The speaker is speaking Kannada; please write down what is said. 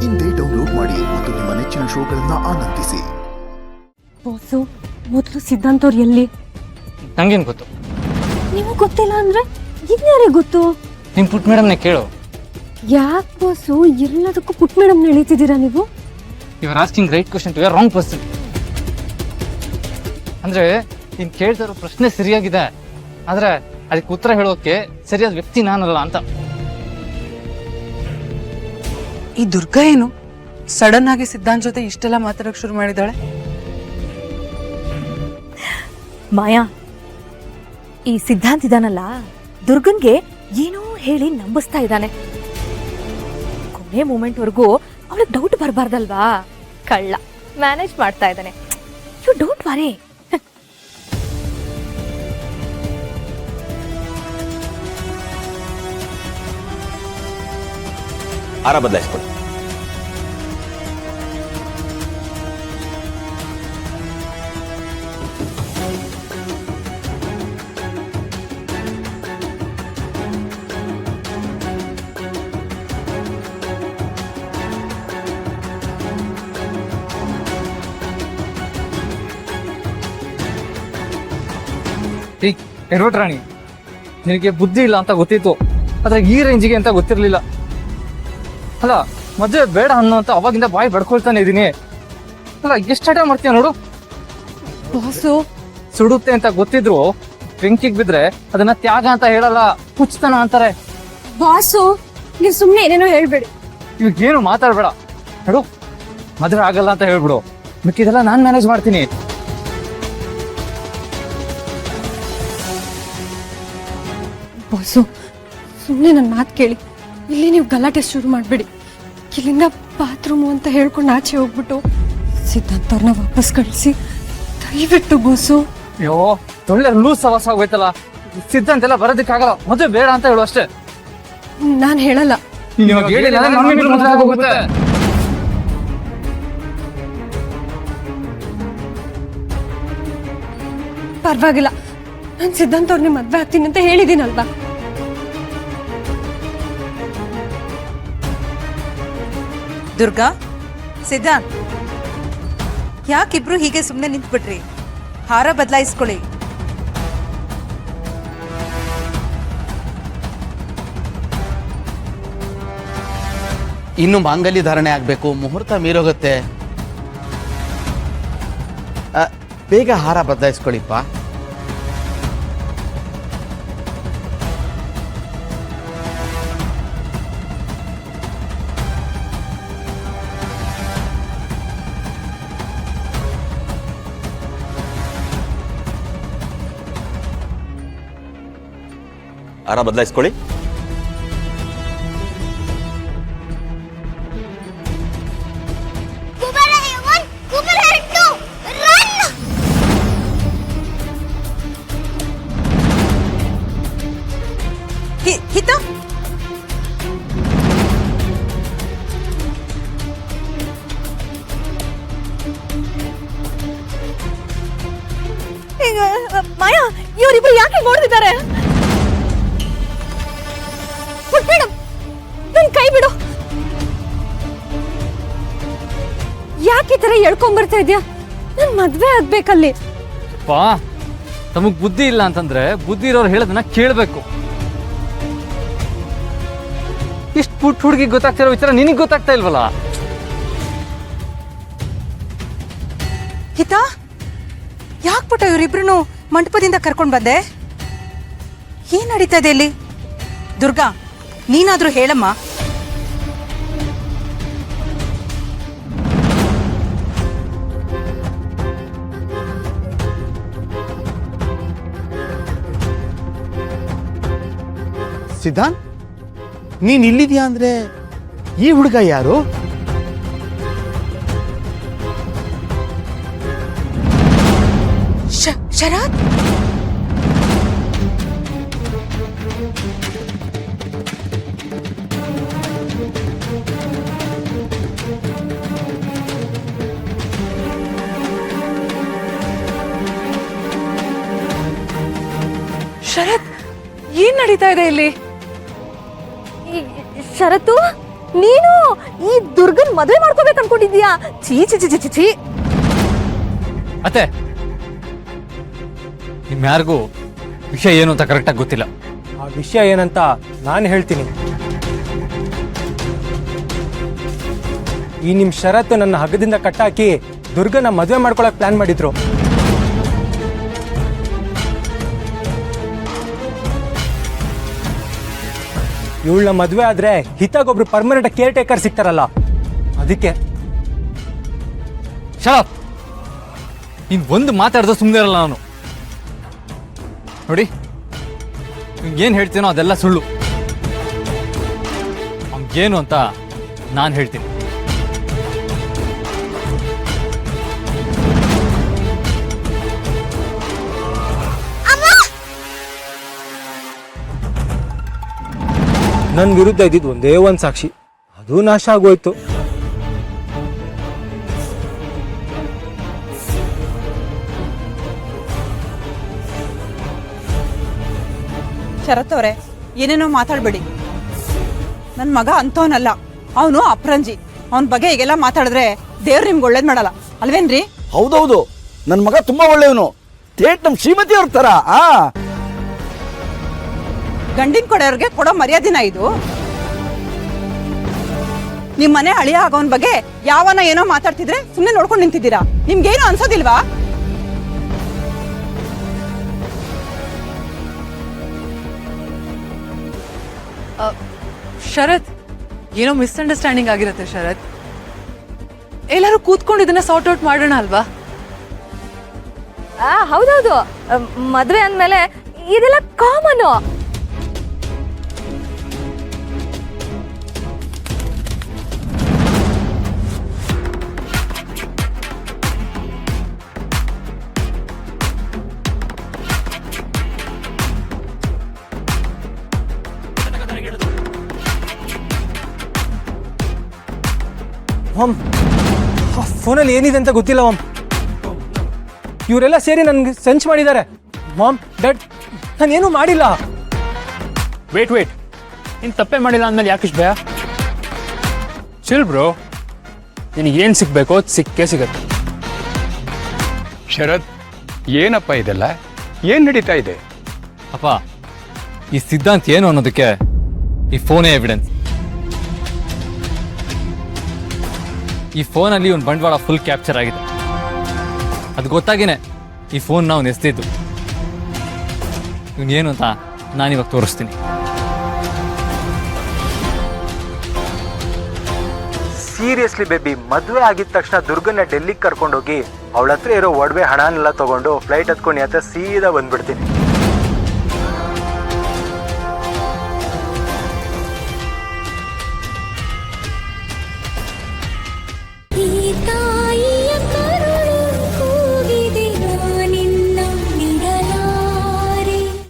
ಇಂದೇ ಡೌನ್ಲೋಡ್ ಮಾಡಿ ಮತ್ತು ನಿಮ್ಮ ನೆಚ್ಚಿನ ಶೋಗಳನ್ನ ಆನಂದಿಸಿ. ಬಾಸು, ಮೊದಲು ಸಿದ್ಧಾಂತ್ ಅವ್ರು ಎಲ್ಲಿ? ನಂಗೇನು ಗೊತ್ತು? ನಿಮಗೆ ಗೊತ್ತಿಲ್ಲ ಅಂದ್ರೆ ಇನ್ಯಾರಿಗೆ ಗೊತ್ತು? ನಿಮ್ಮ ಪುಟ್ ಮೇಡಮ್ನೇ ಕೇಳು. ಯಾಕೆ ಬಾಸು ಎಲ್ಲದಕ್ಕೂ ಪುಟ್ ಮೇಡಮ್ ಎಳಿತಿದ್ದೀರಾ ನೀವು? You are asking right question to you are wrong person. ಅಂದ್ರೆ ನೀನು ಕೇಳ್ತಾ ಇರೋ ಪ್ರಶ್ನೆ ಸರಿಯಾಗಿದೆ, ಆದ್ರೆ ಅದಕ್ಕೆ ಉತ್ತರ ಹೇಳೋಕೆ ಸರಿಯಾದ ವ್ಯಕ್ತಿ ನಾನಲ್ಲ ಅಂತ. ಈ ದುರ್ಗಾ ಏನು ಸಡನ್ ಆಗಿ ಸಿದ್ಧಾಂತ್ ಜೊತೆ ಇಷ್ಟೆಲ್ಲ ಮಾತಾಡಕ್ ಶುರು ಮಾಡಿದಾಳೆ? ಮಾಯಾ, ಈ ಸಿದ್ಧಾಂತ್ ಇದಾನಲ್ಲ, ದುರ್ಗನ್ಗೆ ಏನೋ ಹೇಳಿ ನಂಬಿಸ್ತಾ ಇದ್ದಾನೆ. ಕೊನೆ ಮೂಮೆಂಟ್ ವರ್ಗೂ ಅವಳಿಗೆ ಡೌಟ್ ಬರಬಾರ್ದಲ್ವಾ? ಕಳ್ಳ ಮ್ಯಾನೇಜ್ ಮಾಡ್ತಾ ಇದ್ದಾನೆ. You don't worry. ಆರ ಬದಲಾಯಿಸ್ಕೊಳ್ಳಿ. ರಾಣಿ, ನಿನಗೆ ಬುದ್ಧಿ ಇಲ್ಲ ಅಂತ ಗೊತ್ತಿತ್ತು, ಆದ್ರೆ ಈ ರೇಂಜಿಗೆ ಅಂತ ಗೊತ್ತಿರ್ಲಿಲ್ಲ. ಅಲ್ಲ, ಮದುವೆ ಬೇಡ ಅನ್ನೋ ಅಂತ ಅವಾಗಿಂದ ಬಾಯಿ ಬಡ್ಕೊಳ್ತಾನೆ ಇದೀನಿ. ಅಲ್ಲ, ಎಷ್ಟು ಹಠ ಮಾಡ್ತೀಯ ನೋಡು. ಬಾಸು, ಸುಡುತ್ತೆ ಅಂತ ಗೊತ್ತಿದ್ರು ಬೆಂಕಿಗೆ ಬಿದ್ರೆ ಅದನ್ನ ತ್ಯಾಗ ಅಂತ ಹೇಳಲ್ಲ, ಹುಚ್ಚತನ ಅಂತಾರೆ. ಬಾಸು, ನೀವು ಸುಮ್ಮನೆ ಏನೇನೋ ಹೇಳ್ಬೇಡಿ. ಇವಾಗೇನು ಮಾತಾಡ್ಬೇಡ ನೋಡು. ಮದುವೆ ಆಗಲ್ಲ ಅಂತ ಹೇಳ್ಬಿಡು, ಮಿಕ್ಕಿದೆಲ್ಲ ನಾನ್ ಮ್ಯಾನೇಜ್ ಮಾಡ್ತೀನಿ. ಬಾಸು, ಸುಮ್ಮನೆ ನನ್ನ ಮಾತು ಕೇಳಿ. ಇಲ್ಲಿ ನೀವು ಗಲಾಟೆ ಶುರು ಮಾಡಬೇಡಿ. ಇಲ್ಲಿಂದ ಬಾತ್ರೂಮು ಅಂತ ಹೇಳ್ಕೊಂಡು ಆಚೆ ಹೋಗ್ಬಿಟ್ಟು ಸಿದ್ಧಾಂತ್ ಅವ್ರನ್ನ ವಾಪಸ್ ಕಳಿಸಿ ದಯವಿಟ್ಟು ಬಾಸು. ಅಯ್ಯೋ, ಒಳ್ಳೆ ಲೂಸ್ ಸವಾಸ ಆಗೋಯ್ತಲ್ಲ. ಸಿದ್ಧಾಂತ ಎಲ್ಲ ಬರೋದಕ್ಕಾಗಲ್ಲ, ಮದುವೆ ಬೇಡ ಅಂತ ಹೇಳು ಅಷ್ಟೇ. ನಾನು ಹೇಳಲ್ಲ. ಇವಾಗ ಹೇಳಿಲ್ಲ ಅಂದ್ರೆ ನಮ್ಮಿಬ್ರು ಮದುವೆ ಆಗೋಗುತ್ತೆ. ಪರವಾಗಿಲ್ಲ, ನಾನು ಸಿದ್ಧಾಂತ್ ಅವ್ರನ್ನ ಮದ್ವೆ ಆಗ್ತೀನಿ ಅಂತ ಹೇಳಿದ್ದೀನಲ್ವಾ. ದುರ್ಗಾ, ಸಿದ್ಧಾಂತ್, ಯಾಕಿಬ್ರು ಹೀಗೆ ಸುಮ್ಮನೆ ನಿಂತ್ಬಿಟ್ರಿ? ಹಾರ ಬದಲಾಯಿಸ್ಕೊಳ್ಳಿ. ಇನ್ನು ಮಾಂಗಲ್ಯ ಧಾರಣೆ ಆಗ್ಬೇಕು, ಮುಹೂರ್ತ ಮೀರೋಗುತ್ತೆ. ಬೇಗ ಹಾರ ಬದಲಾಯಿಸ್ಕೊಳ್ಳಿಪ್ಪ. ಆರ ಬದಲಾಯಿಸ್ಕೊಳ್ಳಿ. ಹಿತ, ಮಾಯಾ, ಇವರಿಬ್ರು ಯಾಕೆ ನೋಡ್ತಿದ್ದಾರೆ? ಮೇಡಮ್, ನನ್ ಕೈ ಬಿಡು. ಯಾಕೆ ಈ ತರ ಎಳ್ಕೊಂಡ್ ಬರ್ತಾ ಇದ್ಯಾ? ನನ್ ಮದ್ವೆ ಆಗ್ಬೇಕಲ್ಲಿ. ಪಾ, ತಮಗ್ ಬುದ್ಧಿ ಇಲ್ಲ ಅಂತಂದ್ರೆ ಬುದ್ಧಿ ಇರೋರು ಹೇಳೋದನ್ನ ಕೇಳ್ಬೇಕು. ಇಷ್ಟು ಪುಟ್ಟ ಹುಡುಗಿ ಗೊತ್ತಾಗ್ತಿರೋ ವಿಚಾರ ನಿನಗ್ ಗೊತ್ತಾಗ್ತಾ ಇಲ್ವಲ್ಲ? ಹಿತ, ಯಾಕ್ಬಿಟ್ಟ ಇವರಿಬ್ರು ಮಂಟಪದಿಂದ ಕರ್ಕೊಂಡ್ ಬಂದೆ? ಏನ್ ನಡೀತಾ ಇದೆ ಇಲ್ಲಿ? ದುರ್ಗಾ, ನೀನಾದ್ರೂ ಹೇಳಮ್ಮ. ಸಿದ್ಧಾಂತ್, ನೀನ್ ಇಲ್ಲಿದ್ಯಾ ಅಂದ್ರೆ ಈ ಹುಡುಗ ಯಾರು? ಶರತ್, ಶರತ್, ಏನ್ ನಡೀತಾ ಇದೆ ಇಲ್ಲಿ? ಶರತ್ತು, ನೀನು ಈ ದುರ್ಗನ್ ಮದುವೆ ಮಾಡ್ಕೋಬೇಕು ಅನ್ಕೊಂಡಿದ್ಯಾ? ಛೀ ಛೀ ಛೀ ಛೀ ಛೀ. ಅತ್ತೆ, ನಿಮ್ಯಾರಿಗೂ ವಿಷಯ ಏನು ಅಂತ ಕರೆಕ್ಟಾಗಿ ಗೊತ್ತಿಲ್ಲ. ಆ ವಿಷಯ ಏನಂತ ನಾನು ಹೇಳ್ತೀನಿ. ಈ ನಿಮ್ ಷರತ್ತು ನನ್ನ ಹಗ್ಗದಿಂದ ಕಟ್ಟಾಕಿ ದುರ್ಗನ ಮದುವೆ ಮಾಡ್ಕೊಳಕ್ ಪ್ಲಾನ್ ಮಾಡಿದ್ರು. ಇವಳನ್ನ ಮದುವೆ ಆದ್ರೆ ಹಿತಾಗೊಬ್ರು ಪರ್ಮನೆಂಟ್ ಕೇರ್ ಟೇಕರ್ ಸಿಗ್ತಾರಲ್ಲ, ಅದಕ್ಕೆ. ಶಟ್ ಇನ್ ಒಂದು ಮಾತಾಡ್ದು ಸುಮ್ಮನೆ ಇರಲ್ಲ ನಾನು. ನೋಡಿ, ಏನು ಹೇಳ್ತೀನೋ ಅದೆಲ್ಲ ಸುಳ್ಳು. ಏನು ಅಂತ ನಾನು ಹೇಳ್ತೀನಿ. ನನ್ನ ವಿರುದ್ಧ ಇದ್ದಿದ್ದು ಒಂದೇ ಒಂದು ಸಾಕ್ಷಿ, ಅದು ನಾಶ ಆಗೋಯ್ತು. ಶರತ್ ಅವರೇ, ಏನೇನೋ ಮಾತಾಡಬೇಡಿ. ನನ್ನ ಮಗ ಅಂತವನಲ್ಲ, ಅವನು ಅಪ್ರಂಜಿ. ಅವನ ಬಗ್ಗೆ ಈಗೆಲ್ಲ ಮಾತಾಡಿದ್ರೆ ದೇವ್ರು ನಿಮ್ಗೆ ಒಳ್ಳೇದು ಮಾಡಲ್ಲ, ಅಲ್ವೇನ್ರಿ? ಹೌದೌದು, ನನ್ನ ಮಗ ತುಂಬಾ ಒಳ್ಳೆಯವನು. ಥೇಟ್ ನಮ್ಮ ಶ್ರೀಮತಿ ಅವ್ರ ತರ. ಗಂಡಿನ ಕೊಡೆಯವ್ರಿಗೆ ಕೊಡೋ ಮರ್ಯಾದಿನ ಇದು? ನಿಮ್ ಮನೆ ಅಳಿಯ ಆಗೋನ್ ಬಗ್ಗೆ ಯಾವನ ಏನೋ ಮಾತಾಡ್ತಿದ್ರೆ ಸುಮ್ಮನೆ ನೋಡ್ಕೊಂಡು ನಿಂತಿದ್ದೀರಾ? ನಿಮ್ಗೇನು ಅನ್ಸೋದಿಲ್ವಾ? ಶರತ್, ಏನೋ ಮಿಸ್ಅಂಡರ್ಸ್ಟ್ಯಾಂಡಿಂಗ್ ಆಗಿರುತ್ತೆ ಶರತ್. ಎಲ್ಲರೂ ಕೂತ್ಕೊಂಡು ಇದನ್ನ ಸಾರ್ಟ್ ಔಟ್ ಮಾಡೋಣ ಅಲ್ವಾ? ಹೌದೌದು, ಮದ್ವೆ ಅಂದ್ಮೇಲೆ ಇದೆಲ್ಲ ಕಾಮನ್. ಫೋನಲ್ಲಿ ಏನಿದೆ ಅಂತ ಗೊತ್ತಿಲ್ಲ ಮಾಮ್. ಇವರೆಲ್ಲ ಸೇರಿ ನನ್ಗೆ ಸೆನ್ಸ್ ಮಾಡಿದ್ದಾರೆ. ಮಾಮ್, ಡ್ಯಾಡ್, ನಾನೇನು ಮಾಡಿಲ್ಲ. ವೇಟ್ ನೀನು ತಪ್ಪೇ ಮಾಡಿಲ್ಲ ಅಂದಮೇಲೆ ಯಾಕಿಷ್ಟು ಭಯ? ಚಿಲ್ ಬ್ರೋ, ನಿನಗೆ ಏನು ಸಿಗಬೇಕೋ ಅದು ಸಿಕ್ಕೇ ಸಿಗತ್ತೆ. ಶರತ್, ಏನಪ್ಪ ಇದೆಲ್ಲ? ಏನು ನಡೀತಾ ಇದೆ? ಅಪ್ಪ, ಈ ಸಿದ್ಧಾಂತ ಏನು ಅನ್ನೋದಕ್ಕೆ ಈ ಫೋನೇ ಎವಿಡೆನ್ಸ್. ಈ ಫೋನಲ್ಲಿ ಒಂದು ಬಂಡವಾಳ ಫುಲ್ ಕ್ಯಾಪ್ಚರ್ ಆಗಿದೆ. ಅದು ಗೊತ್ತಾಗಿನೇ ಈ ಫೋನ್ ನಾವು ಎಸ್ತಿದ್ದು. ಇವನೇನು ಅಂತ ನಾನಿವಾಗ ತೋರಿಸ್ತೀನಿ. ಸೀರಿಯಸ್ಲಿ ಬೇಬಿ, ಮದುವೆ ಆಗಿದ ತಕ್ಷಣ ದುರ್ಗನ ಡೆಲ್ಲಿಗೆ ಕರ್ಕೊಂಡೋಗಿ ಅವಳ ಹತ್ರ ಇರೋ ಒಡವೆ ಹಣನೆಲ್ಲ ತಗೊಂಡು ಫ್ಲೈಟ್ ಹತ್ಕೊಂಡು ಹತ್ರ ಸೀದಾ ಬಂದ್ಬಿಡ್ತೀನಿ.